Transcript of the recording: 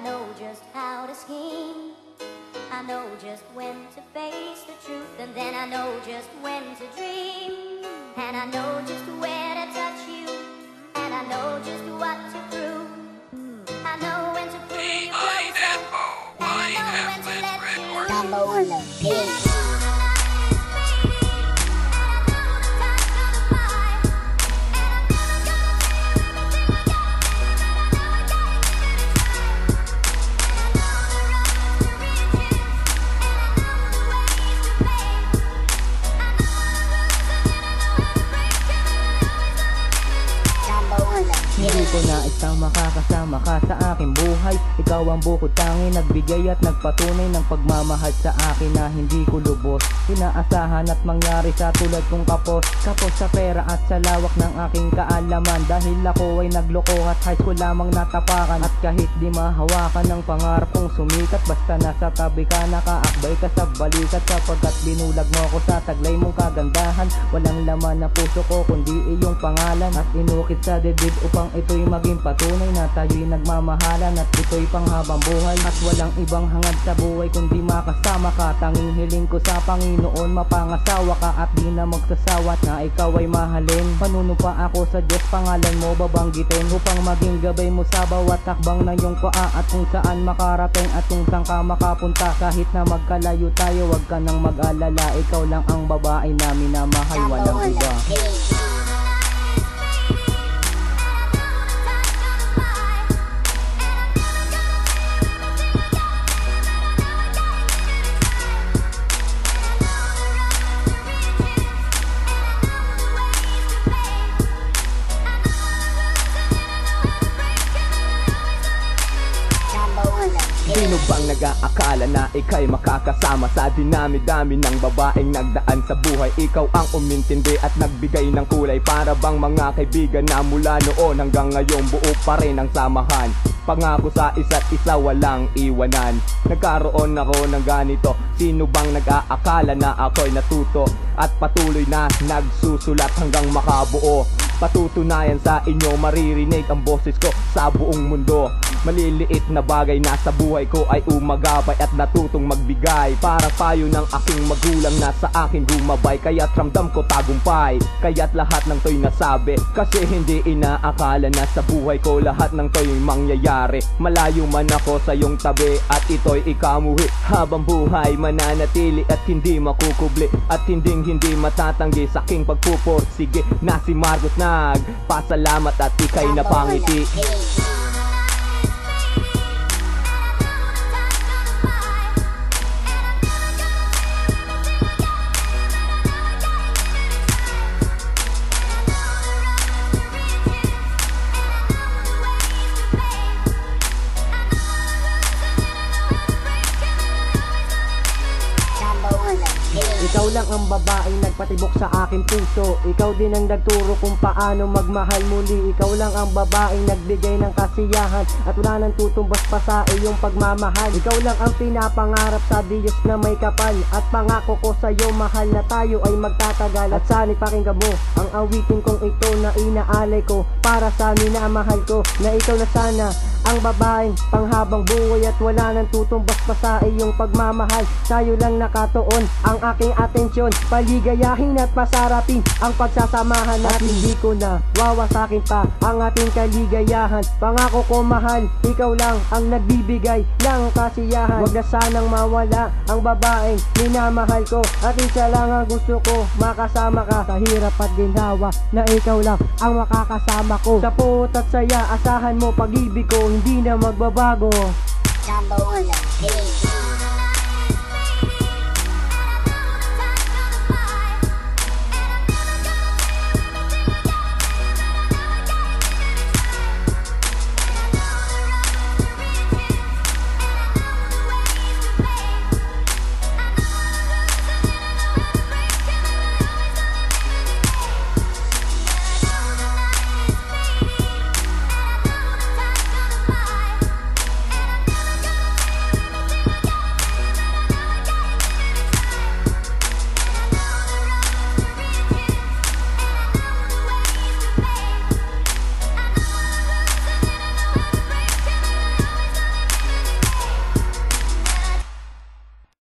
know just how to scheme. I know just when to face the truth, and then I know just when to dream. And I know just where to touch you, and I know just what to prove. I know when to pull you closer, and I know when to let you lose. Number one. Hindi ko na isang makakasama ka sa aking buhay. Ikaw ang bukod tangi, nagbigay at nagpatunay ng pagmamahal sa akin na hindi ko lubos inaasahan at mangyari sa tulad kong kapos. Kapos sa pera at sa lawak ng aking kaalaman, dahil ako ay nagloko at high school lamang natapakan. At kahit di mahawakan ng pangarap kong sumikat, basta nasa tabi ka, nakaakbay ka sa balikat. Sapagkat binulag mo ako sa taglay mong kagandahan, walang laman na puso ko kundi iyong pangalan. At inukit sa dibdib upang ito'y maging patunay na tayo'y nagmamahalan, at ito'y panghabang buhay. At walang ibang hangad sa buhay kundi makasama ka. Tanging hiling ko sa Panginoon, mapangasawa ka at di na magsasawat na ikaw ay mahalin. Panunumpa ako sa Diyos, pangalan mo babanggitin, upang maging gabay mo sa bawat takbang ng iyong paa. At kung saan makarating at kung saan ka makapunta, kahit na magkalayo tayo, wag ka nang mag-alala. Ikaw lang ang babae na minamahal, walang iba. Sino bang nag-aakala na ika'y makakasama sa dinami-dami ng babaeng nagdaan sa buhay? Ikaw ang umintindi at nagbigay ng kulay, para bang mga kaibigan na mula noon hanggang ngayon buo pa rin ang samahan. Pangako sa isa't isa, walang iwanan. Nagkaroon ako ng ganito, sino bang nag-aakala na ako'y natuto at patuloy na nagsusulat hanggang makabuo? Patutunayan sa inyo, maririnig ang boses ko sa buong mundo. Maliliit na bagay na sa buhay ko ay umagabay at natutong magbigay. Parang payo ng aking magulang na sa akin gumabay, kaya't ramdam ko tagumpay, kaya't lahat ng to'y nasabi. Kasi hindi inaakala na sa buhay ko lahat ng to'y mangyayari. Malayo man ako sa iyong tabi at ito'y ikamuhi, habang buhay mananatili at hindi makukubli, at hindi matatanggi sa aking pagpupursige. Na si Marcos nagpasalamat at ika'y napangiti. Ikaw lang ang babaeng nagpatibok sa aking puso. Ikaw din ang nagturo kung paano magmahal muli. Ikaw lang ang babaeng nagbigay ng kasiyahan at wala nang tutumbas pa sa iyong pagmamahal. Ikaw lang ang pinapangarap sa Diyos na may kapal, at pangako ko sa iyo, mahal, na tayo ay magtatagal. At sana'y pakinggan mo ang awitin kong ito na inaalay ko para sa minamahal ko, na ikaw na sana ang babaeng panghabang buhay at wala nang tutumbas pa sa iyong pagmamahal. Tayo lang nakatuon ang aking atensyon, paligayahin at pasarapin ang pagsasamahan at hindi ko na wawasakin pa ang ating kaligayahan. Pangako ko, mahal, ikaw lang ang nagbibigay ng kasiyahan. Huwag na sanang mawala ang babaeng minamahal ko, at isa lang ang gusto ko, makasama ka sa hirap at ginhawa, na ikaw lang ang makakasama ko. Sa puot at saya, asahan mo pag-ibig ko hindi na magbabago. Number one.